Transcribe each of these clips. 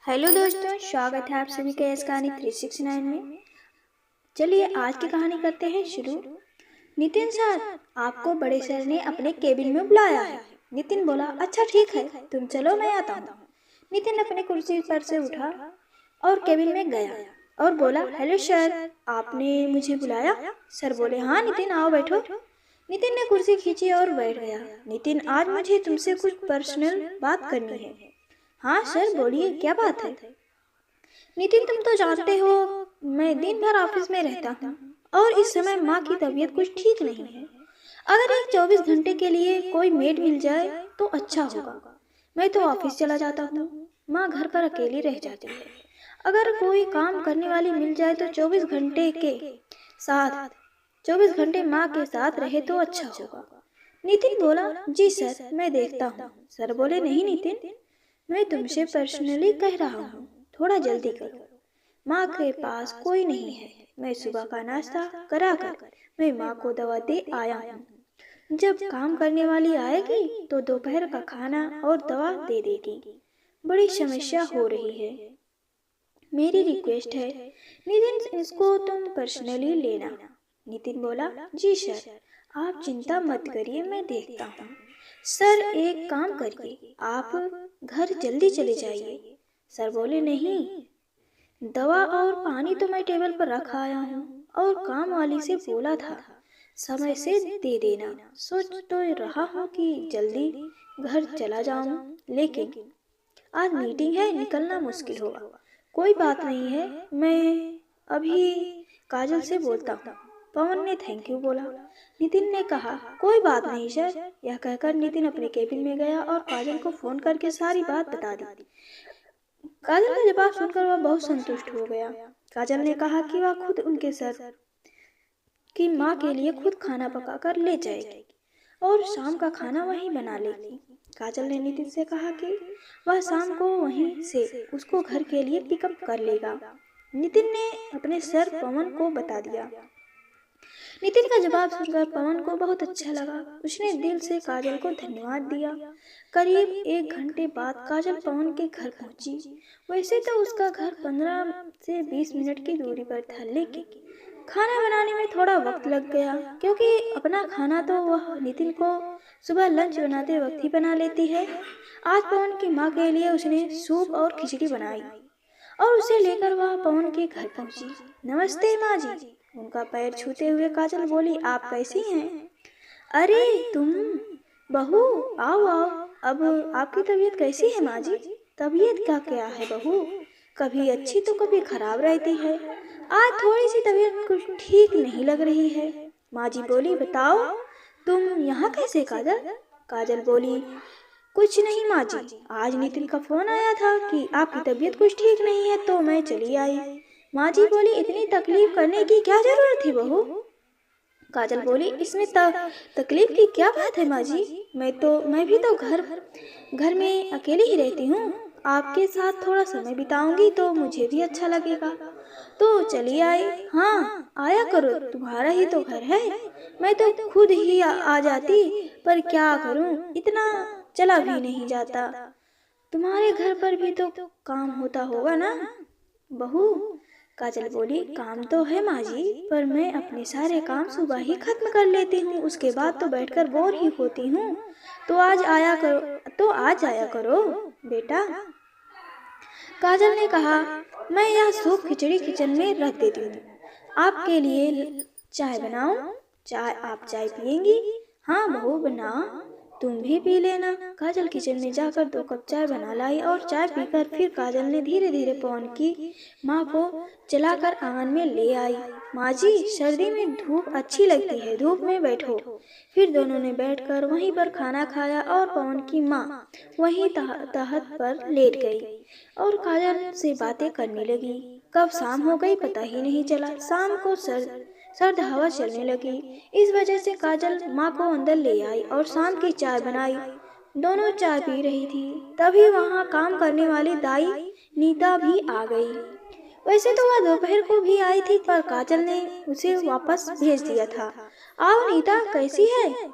Hello दोस्तों, स्वागत है आप सभी का इस कहानी 369 में। चलिए आज की कहानी करते हैं शुरू। नितिन सर, आपको बड़े सर ने अपने केबिन में बुलाया है। नितिन बोला, अच्छा ठीक है, तुम चलो मैं आता हूँ। नितिन अपनी कुर्सी पर से उठा और केबिन में गया और बोला, हेलो सर, आपने मुझे बुलाया? सर बोले, हाँ नितिन, आओ बैठो। नितिन ने कुर्सी खींची और बैठ गया। नितिन, आज मुझे तुमसे कुछ पर्सनल बात करनी है। हाँ सर, बोलिए, क्या बात है? नितिन, तुम तो जानते हो मैं दिन भर ऑफिस में रहता हूँ और इस समय माँ की तबीयत कुछ ठीक नहीं है। अगर एक 24 घंटे के लिए कोई मेड मिल जाए तो अच्छा होगा। मैं तो ऑफिस चला जाता हूँ, माँ घर पर अकेली रह जाती है। अगर कोई काम करने वाली मिल जाए तो 24 घंटे माँ के साथ रहे तो अच्छा होगा। नितिन बोला, जी सर, मैं देखता हूँ। सर बोले, नहीं नितिन, मैं तुमसे पर्सनली कह रहा हूँ, थोड़ा जल्दी करो। माँ के पास कोई नहीं है। मैं सुबह का नाश्ता कराकर मैं माँ को दवा दे आया हूँ। जब काम करने वाली आएगी तो दोपहर का खाना और दवा दे देगी। बड़ी समस्या हो रही है। मेरी रिक्वेस्ट है नितिन, इसको तुम पर्सनली लेना। नितिन बोला, जी सर, आप चिंता मत करिए, मैं देखता हूँ। सर एक काम करिए, आप घर जल्दी चले जाइए। सर बोले, नहीं, दवा और पानी तो मैं टेबल पर रख आया हूँ और काम वाली से बोला था समय से दे देना। सोच तो रहा हूँ कि जल्दी घर चला जाऊँ, लेकिन आज मीटिंग है, निकलना मुश्किल होगा। कोई बात नहीं है, मैं अभी काजल से बोलता हूँ। पवन ने थैंक यू बोला। नितिन ने कहा, कोई बात नहीं सर। यह कहकर नितिन अपने केबिन में गया और काजल को फोन करके सारी बात बता दी। काजल का जवाब सुनकर वह बहुत संतुष्ट हो गया। काजल ने कहा कि वह खुद उनके सर की माँ के लिए खुद खाना पकाकर ले जाएगी और शाम का खाना वहीं बना लेगी। काजल ने नितिन से कहा कि वह शाम को वहीं से उसको घर के लिए पिकअप कर लेगा। नितिन ने अपने सर पवन को बता दिया। नितिन का जवाब सुनकर पवन को बहुत अच्छा लगा। उसने दिल से काजल को धन्यवाद दिया। करीब 1 घंटे बाद काजल पवन के घर पहुंची। वैसे तो उसका घर 15 से 20 मिनट की दूरी पर था, लेकिन खाना बनाने में थोड़ा वक्त लग गया, क्योंकि अपना खाना तो वह नितिन को सुबह लंच बनाते वक्त ही बना लेती है। आज पवन की माँ के लिए उसने सूप और खिचड़ी बनाई और उसे लेकर वह पवन के घर पहुंची। नमस्ते माँ जी, उनका पैर छूते हुए काजल बोली, आप कैसी हैं? अरे तुम बहू, आओ आओ। अब आपकी तबीयत कैसी है माँ जी? तबीयत का क्या है बहू, कभी अच्छी तो कभी खराब रहती है। आज थोड़ी सी तबीयत कुछ ठीक नहीं लग रही है। माँ जी बोली, बताओ तुम यहाँ कैसे काजल? काजल बोली, कुछ नहीं माँ जी, आज नितिन का फोन आया था कि आपकी तबीयत कुछ ठीक नहीं है तो मैं चली आई। माँ जी बोली, इतनी तकलीफ करने की क्या जरूरत थी बहू? काजल बोली, इसमें तकलीफ की क्या बात है माँ जी? मैं भी तो घर में अकेली ही रहती हूँ। आपके साथ थोड़ा समय बिताऊंगी तो मुझे भी अच्छा लगेगा, तो चली आई। हाँ आया करो, तुम्हारा ही तो घर है। मैं तो खुद ही आ जाती, पर क्या करूँ, इतना चला भी नहीं जाता। तुम्हारे घर पर भी तो काम होता होगा ना बहू? काजल बोली, काम तो है माँ जी, पर मैं अपने सारे काम सुबह ही खत्म कर लेती हूँ, उसके बाद तो बैठकर बोर ही होती हूँ। तो आज आया करो बेटा। काजल ने कहा, मैं यह सूप खिचड़ी किचन में रख देती हूँ, आपके लिए चाय बनाऊं? आप चाय पियेंगी? हाँ बहू बनाओ, तुम भी पी लेना। काजल किचन में जाकर 2 कप चाय बना लाई और चाय पीकर फिर काजल ने धीरे धीरे पवन की माँ को चलाकर आंगन में ले आई। माँ जी, सर्दी में धूप अच्छी लगती है, धूप में बैठो। फिर दोनों ने बैठकर वहीं पर खाना खाया और पवन की माँ वहीं तहत पर लेट गई और काजल से बातें करने लगी। कब शाम हो गई पता ही नहीं चला। शाम को सर्द हवा चलने लगी। इस वजह से काजल माँ को अंदर ले आई और शाम की चाय बनाई। दोनों चाय पी रही थी, तभी वहाँ काम करने वाली दाई नीता भी आ गई। वैसे तो वह दोपहर को भी आई थी, पर काजल ने उसे वापस भेज दिया था। आओ नीता, कैसी है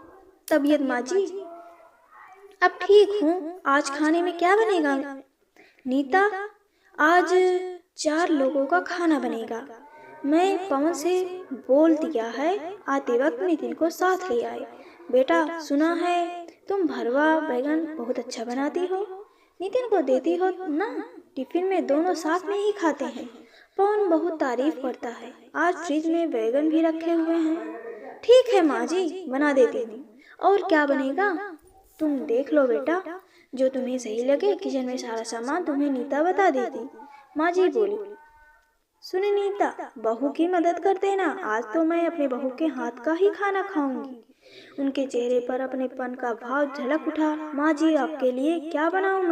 तबीयत माँ जी? अब ठीक हूँ। आज खाने में क्या बनेगा नीता? आज 4 लोगों का खाना बनेगा। मैं पवन से बोल दिया है, आते वक्त नितिन को साथ ले आए। बेटा, सुना है तुम भरवा बैगन बहुत अच्छा बनाती हो, नितिन को देती हो ना, टिफिन में दोनों साथ में ही खाते हैं। पवन बहुत तारीफ करता है। आज फ्रिज में बैगन भी रखे हुए हैं। ठीक है माँ जी, बना देती हूँ। और क्या बनेगा तुम देख लो बेटा, जो तुम्हें सही लगे। किचन में सारा सामान तुम्हें नीता बता देती। माँ जी बोली। सुने नीता, बहू की मदद कर देना, आज तो मैं अपने बहू के हाथ का ही खाना खाऊंगी। उनके चेहरे पर अपनेपन का भाव झलक उठा। माँ जी, आपके लिए क्या बनाऊं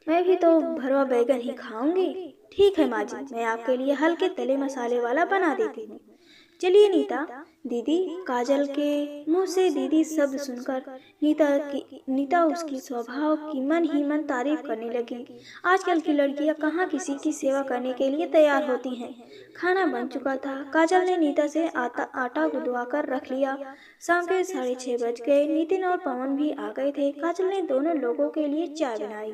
मैं भी तो भरवा बैगन ही खाऊंगी। ठीक है माँ जी, मैं आपके लिए हल्के तले मसाले वाला बना देती हूँ। चलिए नीता। दीदी, काजल के मुंह से दीदी शब्द सुनकर नीता उसकी स्वभाव की मन ही मन तारीफ करने लगी। आजकल की लड़कियां कहाँ किसी की सेवा करने के लिए तैयार होती हैं। खाना बन चुका था। काजल ने नीता से आटा गुदवा कर रख लिया। शाम के 6:30 बज गए। नितिन और पवन भी आ गए थे। काजल ने दोनों लोगों के लिए चाय बनाई।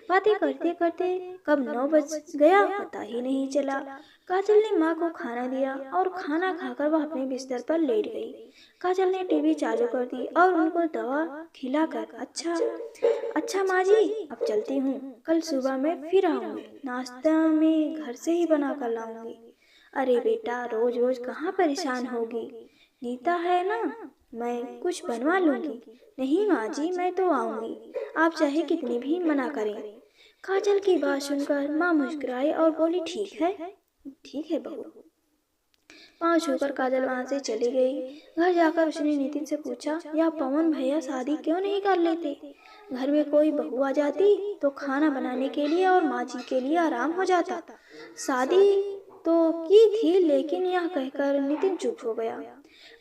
बातें करते करते कब 9 बज गया पता ही नहीं चला। काजल ने माँ को खाना दिया और खाना खाकर वह अपने बिस्तर पर लेट गई। काजल ने टीवी चालू कर दी और उनको दवा खिलाकर, अच्छा अच्छा माँ जी, अब चलती हूँ, कल सुबह मैं फिर आऊंगी। नाश्ता मैं घर से ही बना कर लाऊंगी। अरे बेटा, रोज रोज कहाँ परेशान होगी, नीता है ना, मैं कुछ बनवा लूंगी। नहीं माँ जी, मैं तो आऊंगी, आप चाहे कितनी भी मना करें। काजल की बात सुनकर माँ मुस्कुराई और बोली, ठीक है बहू। पाँव छूकर काजल वहां से चली गई। घर जाकर उसने नितिन से पूछा, या पवन भैया शादी क्यों नहीं कर लेते? घर में कोई बहू आ जाती तो खाना बनाने के लिए और माँ जी के लिए आराम हो जाता। शादी तो की थी, लेकिन यह कहकर नितिन चुप हो गया।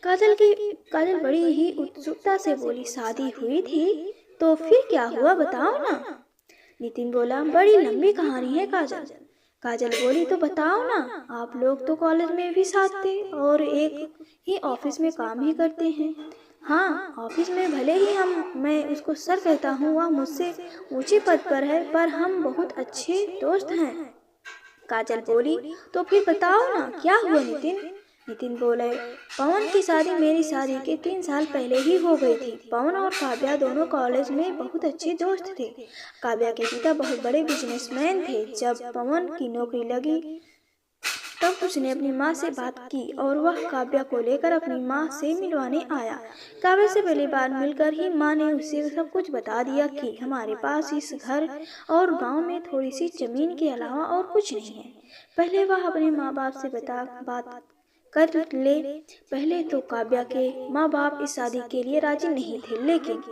काजल बड़ी ही उत्सुकता से बोली, शादी हुई थी तो फिर क्या हुआ, बताओ ना। नितिन बोला, बड़ी लंबी कहानी है काजल। काजल बोली, तो बताओ ना, आप लोग तो कॉलेज में भी साथ थे और एक ही ऑफिस में काम भी करते हैं। हाँ, ऑफिस में भले ही मैं उसको सर कहता हूँ, वह मुझसे ऊंचे पद पर है, पर हम बहुत अच्छे दोस्त हैं। काजल बोली, तो फिर बताओ ना, क्या हुआ नितिन? नितिन बोले, पवन की शादी मेरी शादी के 3 साल पहले ही हो गई थी। पवन और काव्या दोनों कॉलेज में बहुत अच्छे दोस्त थे। काव्या के पिता बहुत बड़े बिजनेसमैन थे। जब पवन की नौकरी लगी तब उसने अपनी माँ से बात की और वह काव्या को लेकर अपनी माँ से मिलवाने आया। काव्या से पहली बार मिलकर ही माँ ने उसे सब कुछ बता दिया कि हमारे पास इस घर और गांव में थोड़ी सी जमीन के अलावा और कुछ नहीं है। पहले वह अपने माँ बाप से बात कर ले। पहले तो काव्या के माँ बाप इस शादी के लिए राजी नहीं थे, लेकिन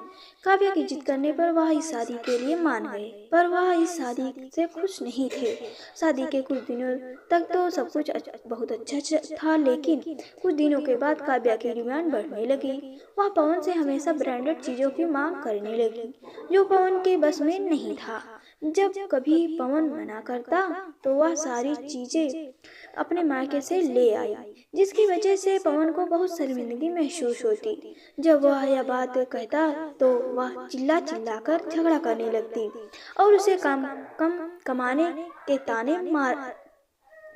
काव्या की जिद करने पर वह इस शादी के लिए मान गए। पर वह इस शादी से खुश नहीं थे। शादी के कुछ दिनों तक तो सब कुछ बहुत अच्छा था, लेकिन कुछ दिनों के बाद काव्या की डिमांड बढ़ने लगी। वह पवन से हमेशा ब्रांडेड चीजों की मांग करने लगी, जो पवन के बस में नहीं था। जब कभी पवन मना करता तो वह सारी चीजें अपने मायके से ले आई, जिसकी वजह से पवन को बहुत शर्मिंदगी महसूस होती। जब वह यह बात कहता तो वह चिल्ला चिल्ला कर झगड़ा करने लगती और उसे कम कमाने के ताने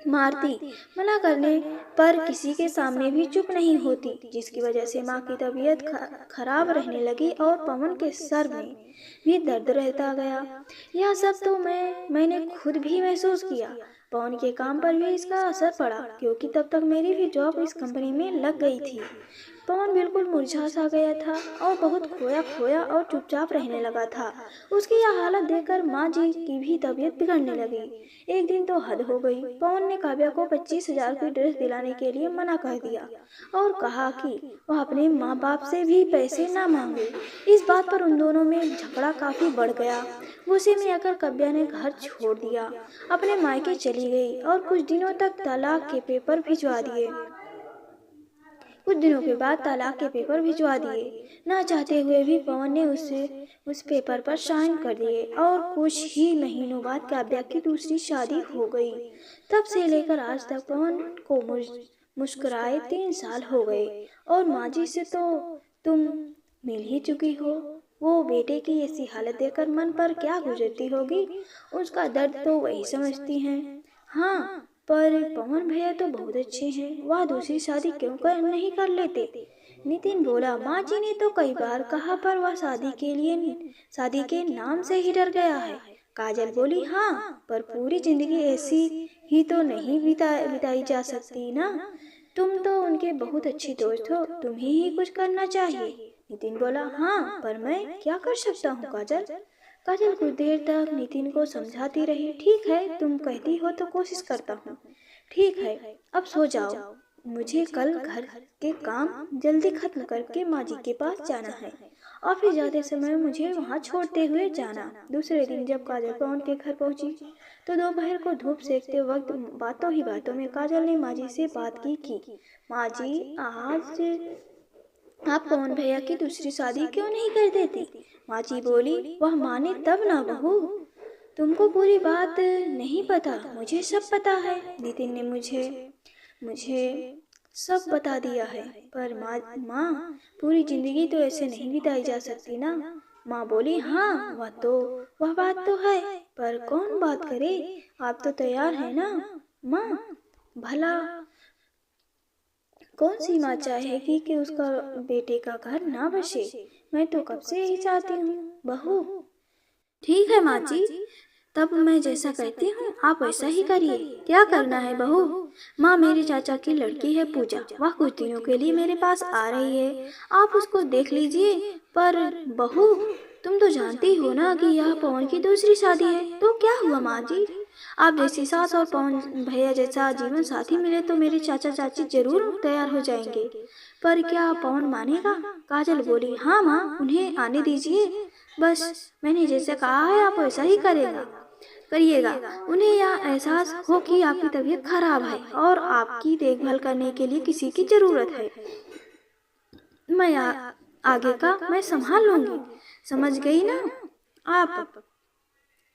मारती। मना करने पर किसी के सामने भी चुप नहीं होती, जिसकी वजह से माँ की तबीयत खराब रहने लगी और पवन के सर में भी दर्द रहता गया। यह सब तो मैंने खुद भी महसूस किया। पवन के काम पर भी इसका असर पड़ा, क्योंकि तब तक मेरी भी जॉब इस कंपनी में लग गई थी। पवन बिल्कुल मुरझा सा गया था और बहुत खोया खोया और चुपचाप रहने लगा था। उसकी यह हालत देखकर माँ जी की भी तबीयत बिगड़ने लगी। एक दिन तो हद हो गई। पवन ने काव्या को 25,000 की ड्रेस दिलाने के लिए मना कर दिया और कहा कि वह अपने माँ बाप से भी पैसे न मांगे। इस बात पर उन दोनों में झगड़ा काफी बढ़ गया। गुस्से में आकर काव्या ने घर छोड़ दिया, अपने मायके चली गई और कुछ दिनों तक तलाक के पेपर भिजवा दिए। कुछ दिनों के बाद तलाक के पेपर भिजवा दिए। ना चाहते हुए भी पवन ने उस पेपर पर साइन कर दिए और कुछ ही महीनों बाद काव्या की दूसरी शादी हो गई। तब से लेकर आज तक पवन को मुस्कुराए 3 साल हो गए और माँ जी से तो तुम मिल ही चुकी हो। वो बेटे की ऐसी हालत देखकर मन पर क्या गुजरती होगी, उसका दर्द तो वही समझती हैं। हाँ, पर पवन भैया तो बहुत अच्छे हैं, वह दूसरी शादी क्यों नहीं कर लेते? नितिन बोला, माँ जी ने तो कई बार कहा, पर वह शादी के नाम से ही डर गया है। काजल बोली, हाँ, पर पूरी जिंदगी ऐसी ही तो नहीं बिताई जा सकती ना। तुम तो उनके बहुत अच्छी दोस्त हो, तुम्हें ही कुछ करना चाहिए। नितिन बोला, हाँ, पर मैं क्या कर सकता हूँ काजल? काजल कुछ देर तक नितिन को समझाती रही। ठीक है, तुम कहती हो तो कोशिश करता हूँ। ठीक है, अब सो जाओ, मुझे कल घर के काम जल्दी खत्म करके माँ जी के पास जाना है। ऑफिस जाते समय मुझे वहाँ छोड़ते हुए जाना। दूसरे दिन जब काजल पवन के घर पहुँची तो दोपहर को धूप सेकते वक्त बातों ही बातों में काजल ने माँ जी से बात की। माँ जी, आज आप पवन भैया की दूसरी शादी क्यों नहीं कर देती? माँ जी बोली, वह माने तब ना बहू, तुमको पूरी बात नहीं पता, मुझे सब पता है। नितिन ने मुझे सब बता दिया है, पर माँ, पूरी जिंदगी तो ऐसे नहीं बिताई जा सकती ना। माँ बोली, हाँ, वह बात तो है, पर कौन बात करे? आप तो तैयार है ना माँ? भला कौन सी माँ चाहेगी कि उसका बेटे का घर ना बसे? मैं तो कब से यही चाहती हूँ बहू। ठीक है माँ जी, तब मैं जैसा कहती हूँ आप वैसा ही करिए। क्या करना है बहू? माँ, मेरे चाचा की लड़की है पूजा, वह कुछ दिनों के लिए मेरे पास आ रही है, आप उसको देख लीजिए। पर बहू, तुम तो जानती हो ना कि यह पवन की दूसरी शादी है, तो क्या हुआ माँ जी? आप जैसी सास और पवन भैया जैसा जीवन साथी मिले तो मेरे चाचा चाची जरूर तैयार हो जाएंगे। पर क्या पवन मानेगा? काजल बोली, हाँ माँ, उन्हें आने दीजिए। बस मैंने जैसे कहा है आप वैसा ही करिएगा। उन्हें यह एहसास हो कि आपकी तबीयत खराब है और आपकी देखभाल करने के लिए किसी की जरूरत है। आगे का मैं संभाल लूंगी, समझ गई ना आप?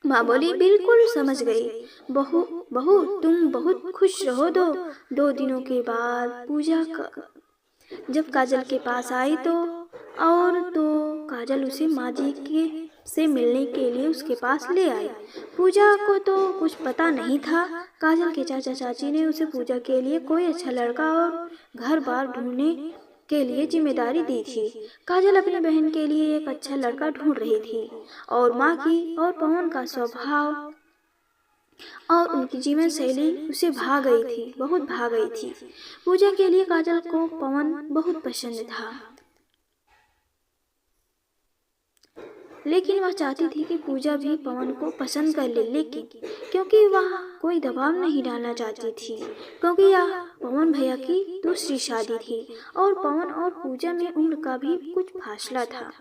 माँ बोली, बिल्कुल समझ गई बहू। बहू, तुम बहुत खुश रहो। दो दिनों के बाद पूजा जब काजल के पास आई तो काजल उसे माँ जी के से मिलने के लिए उसके पास ले आई। पूजा को तो कुछ पता नहीं था। काजल के चाचा चाची ने उसे पूजा के लिए कोई अच्छा लड़का और घर बार ढूंढने के लिए जिम्मेदारी दी थी। काजल अपनी बहन के लिए एक अच्छा लड़का ढूंढ रही थी और माँ की और पवन का स्वभाव और उनकी जीवन शैली उसे बहुत भा गई थी। पूजा के लिए काजल को पवन बहुत पसंद था, लेकिन वह चाहती थी कि पूजा भी पवन को पसंद कर ले, लेकिन क्योंकि वह कोई दबाव नहीं डालना चाहती थी, क्योंकि यह पवन भैया की दूसरी शादी थी और पवन और पूजा में उम्र का भी कुछ फासला था,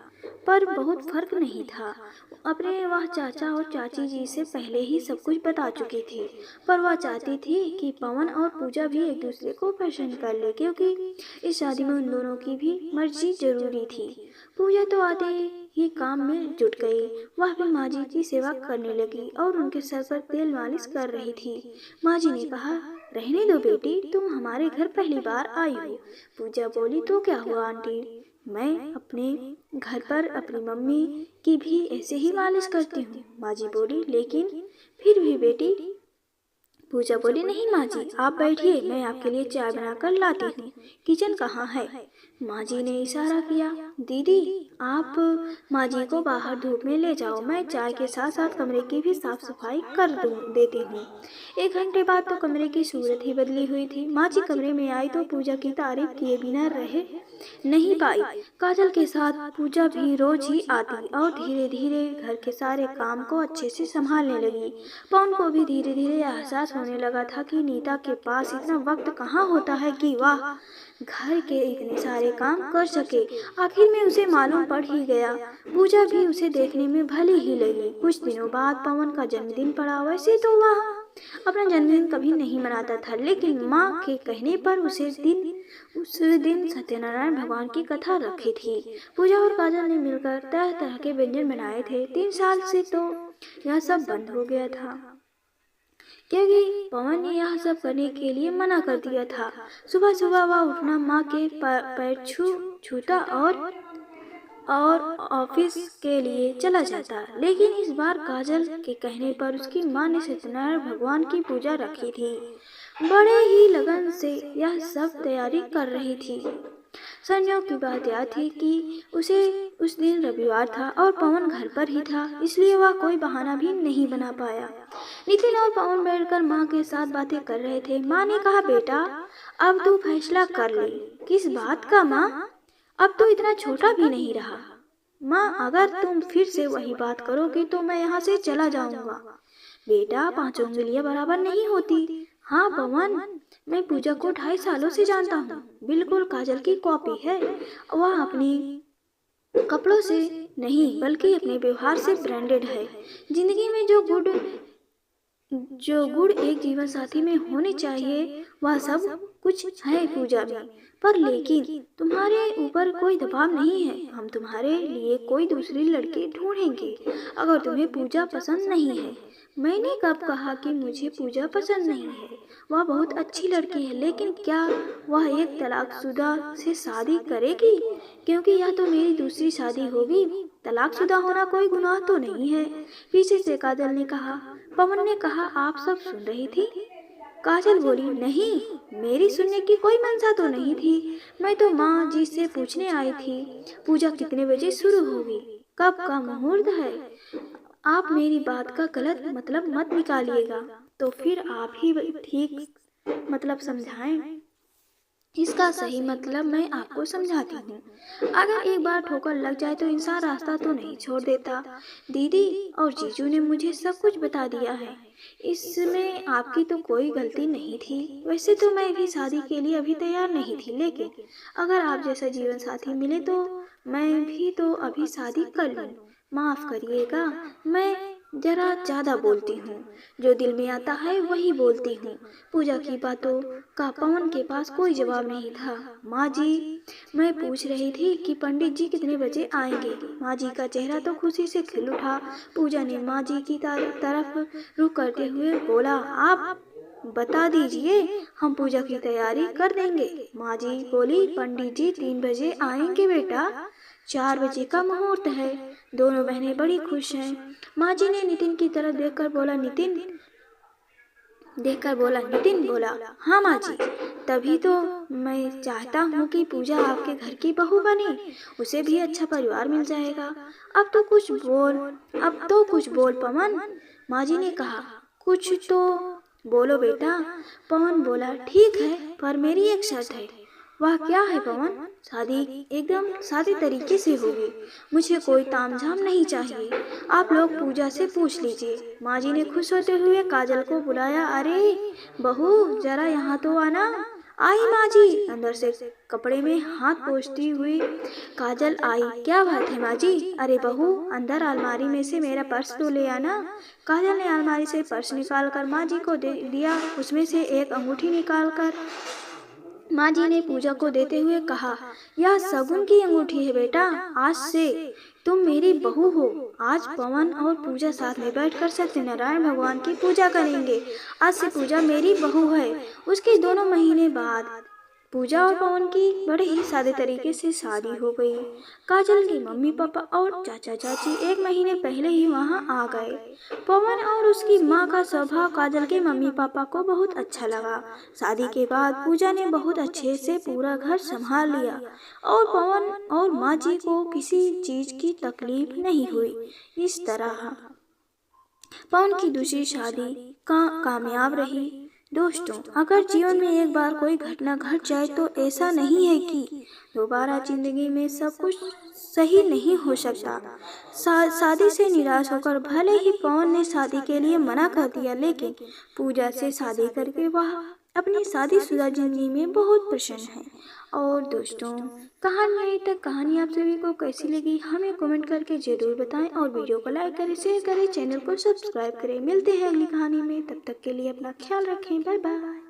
पर बहुत फर्क नहीं था। अपने वह चाचा और चाची जी से पहले ही सब कुछ बता चुकी थी, पर वह चाहती थी कि पवन और पूजा भी एक दूसरे को पसंद कर ले, क्योंकि इस शादी में उन दोनों की भी मर्जी जरूरी थी। पूजा तो आते ही काम में जुट गई। वह भी माँ जी की सेवा करने लगी और उनके सर पर तेल मालिश कर रही थी। माँ जी ने कहा, रहने दो बेटी, तुम हमारे घर पहली बार आई हो। पूजा बोली, तो क्या हुआ आंटी, मैं अपने घर पर अपनी मम्मी की भी ऐसे ही मालिश करती हूँ। माँ जी बोली, लेकिन फिर भी बेटी। पूजा बोली, नहीं माँ जी, आप बैठिए, मैं आपके लिए चाय बनाकर लाती हूँ। किचन कहाँ है? माँ जी ने इशारा किया। दीदी, आप माँ जी को बाहर धूप में ले जाओ, मैं चाय के साथ साथ कमरे की भी साफ सफाई कर देती हूँ। 1 घंटे बाद तो कमरे की सूरत ही बदली हुई थी। माँ जी कमरे में आई तो पूजा की तारीफ किए बिना रह नहीं पाई। काजल के साथ पूजा भी रोज ही आती और धीरे धीरे घर के सारे काम को अच्छे से संभालने लगी। पवन को भी धीरे धीरे एहसास होने लगा था कि नीता के पास इतना वक्त कहाँ होता है कि वह घर के इतने सारे काम कर सके। आखिर में उसे मालूम पड़ ही गया। पूजा भी उसे देखने में भली ही लगी। कुछ दिनों बाद पवन का जन्मदिन पड़ा। वैसे तो वह अपना जन्मदिन कभी नहीं मनाता था, लेकिन माँ के कहने पर उस दिन सत्यनारायण भगवान की कथा रखी थी। पूजा और काजल ने मिलकर तरह तरह के व्यंजन बनाए थे। 3 साल से तो यह सब बंद हो गया था, क्योंकि पवन ने यह सब करने के लिए मना कर दिया था। सुबह सुबह वह उठना, माँ के पैर छूता और ऑफिस के लिए चला जाता। लेकिन इस बार काजल के कहने पर उसकी माँ ने सत्यनारायण भगवान की पूजा रखी थी। बड़े ही लगन से यह सब तैयारी कर रही थी। संयोग की बात यह थी कि उस दिन रविवार था और पवन घर पर ही था, इसलिए वह कोई बहाना भी नहीं बना पाया। नितिन और पवन बैठकर माँ के साथ बातें कर रहे थे। माँ ने कहा, बेटा अब तू फैसला कर ले। किस बात का माँ? अब तो इतना छोटा भी नहीं रहा। माँ, अगर तुम फिर से वही बात करोगी तो मैं यहाँ से चला जाऊंगा। बेटा, 5 उंगलियां बराबर नहीं होती। हाँ पवन, मैं पूजा को 2.5 सालों से जानता हूँ। बिल्कुल काजल की कॉपी है। वह अपनी कपड़ों से नहीं बल्कि अपने व्यवहार से ब्रांडेड है। जिंदगी में जो गुण एक जीवन साथी में होने चाहिए वह सब कुछ है पूजा में। पर लेकिन तुम्हारे ऊपर कोई दबाव नहीं है। हम तुम्हारे लिए कोई दूसरी लड़की ढूंढेंगे अगर तुम्हें पूजा पसंद नहीं है। मैंने कब कहा कि मुझे पूजा पसंद नहीं है? वह बहुत अच्छी लड़की है, लेकिन क्या वह एक तलाकशुदा से शादी करेगी? क्योंकि यह तो मेरी दूसरी शादी होगी। तलाकशुदा होना कोई गुनाह तो नहीं है। पीछे से काजल ने कहा। पवन ने कहा, आप सब सुन रही थी? काजल बोली, नहीं, मेरी सुनने की कोई मंशा तो नहीं थी। मैं तो माँ जी से पूछने आई थी पूजा कितने बजे शुरू होगी, कब का मुहूर्त है। आप मेरी बात का गलत मतलब मत निकालिएगा। तो फिर आप ही ठीक मतलब समझाएं। इसका सही मतलब मैं आपको समझाती हूँ। अगर एक बार ठोकर लग जाए तो इंसान रास्ता तो नहीं छोड़ देता। दीदी और जीजू ने मुझे सब कुछ बता दिया है। इसमें आपकी तो कोई गलती नहीं थी। वैसे तो मैं भी शादी के लिए अभी तैयार नहीं थी, लेकिन अगर आप जैसा जीवन साथी मिले तो मैं भी तो अभी शादी कर लूँ। माफ करिएगा, मैं जरा ज्यादा बोलती हूँ। जो दिल में आता है वही बोलती हूँ। पूजा की बातों का पवन के पास कोई जवाब नहीं था। माँ जी, मैं पूछ रही थी कि पंडित जी कितने बजे आएंगे। माँ जी का चेहरा तो खुशी से खिल उठा। पूजा ने माँ जी की तरफ रुख करते हुए बोला, आप बता दीजिए, हम पूजा की तैयारी कर देंगे। माँ जी बोली, पंडित जी 3 बजे आएंगे बेटा, 4 बजे का मुहूर्त है। दोनों बहनें बड़ी खुश हैं। माँ जी ने नितिन की तरफ देखकर बोला, हाँ माँ जी, तभी तो मैं चाहता हूँ कि पूजा आपके घर की बहू बने। उसे भी अच्छा परिवार मिल जाएगा। अब तो कुछ बोल पवन, माँ जी ने कहा। कुछ तो बोलो बेटा। पवन बोला, ठीक है, पर मेरी एक शर्त है। वह क्या है पवन? शादी एकदम सादे तरीके से होगी। मुझे कोई तामझाम नहीं चाहिए। आप लोग पूजा से पूछ लीजिए। माँ जी ने खुश होते हुए काजल को बुलाया। अरे बहू, जरा यहाँ तो आना। आई माँ जी। अंदर से कपड़े में हाथ पोंछती हुई काजल आई। क्या बात है माँ जी? अरे बहू, अंदर अलमारी में से मेरा पर्स तो ले आना। काजल ने अलमारी से पर्स निकालकर माँ जी को दे दिया। उसमें से एक अंगूठी निकालकर माँ जी ने पूजा को देते हुए कहा, यह शगुन की अंगूठी है बेटा। आज से तुम मेरी बहू हो। आज पवन और पूजा साथ में बैठकर सत्यनारायण भगवान की पूजा करेंगे। आज से पूजा मेरी बहू है। उसके 2 महीने बाद पूजा और पवन की बड़े ही सादे तरीके से शादी हो गई। काजल के मम्मी पापा और चाचा चाची 1 महीने पहले ही वहां आ गए। पवन और उसकी माँ का स्वभाव काजल के मम्मी पापा को बहुत अच्छा लगा। शादी के बाद पूजा ने बहुत अच्छे से पूरा घर संभाल लिया और पवन और माँ जी को किसी चीज की तकलीफ नहीं हुई। इस तरह पवन की दूसरी शादी कामयाब रही। दोस्तों, अगर जीवन में एक बार कोई घटना घट जाए तो ऐसा नहीं है कि दोबारा जिंदगी में सब कुछ सही नहीं हो सकता। शादी से निराश होकर भले ही पवन ने शादी के लिए मना कर दिया, लेकिन पूजा से शादी करके वह अपनी शादीशुदा जिंदगी में बहुत प्रसन्न है। और दोस्तों, कहानी आप सभी को कैसी लगी हमें कमेंट करके जरूर बताएं और वीडियो को लाइक करें, शेयर करें, चैनल को सब्सक्राइब करें। मिलते हैं अगली कहानी में, तब तक के लिए अपना ख्याल रखें। Bye bye.